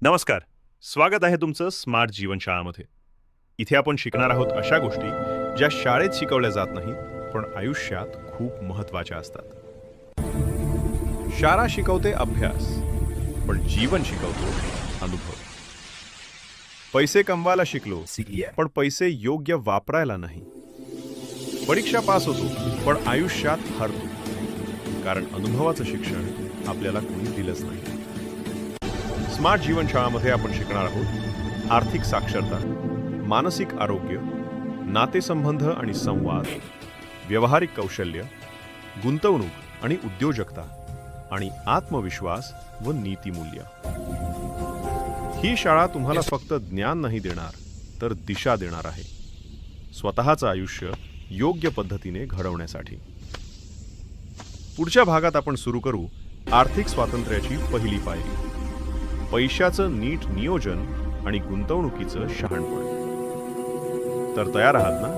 नमस्कार. स्वागत आहे तुमचं स्मार्ट जीवनशाळामध्ये. इथे आपण शिकणार आहोत अशा गोष्टी ज्या शाळेत शिकवल्या जात नाहीत पण आयुष्यात खूप महत्त्वाच्या असतात. शाळा शिकवते अभ्यास, पण जीवन शिकवतो अनुभव. पैसे कमवायला शिकलो, पण पैसे योग्य वापरायला नाही. परीक्षा पास होतो, पण आयुष्यात हरतो, कारण अनुभवाचं शिक्षण आपल्याला कोणी दिलंच नाही. स्मार्ट जीवनशाळामध्ये आपण शिकणार आहोत आर्थिक साक्षरता, मानसिक आरोग्य, नातेसंबंध आणि संवाद, व्यावहारिक कौशल्य, गुंतवणूक आणि उद्योजकता, आणि आत्मविश्वास व नीतिमूल्य. ही शाळा तुम्हाला फक्त ज्ञान नाही देणार, तर दिशा देणार आहे, स्वतःचं आयुष्य योग्य पद्धतीने घडवण्यासाठी. पुढच्या भागात आपण सुरू करू आर्थिक स्वातंत्र्याची पहिली पायरी, पैशाचं नीट नियोजन आणि गुंतवणुकीचं शहाणपण. तर तयार आहात ना?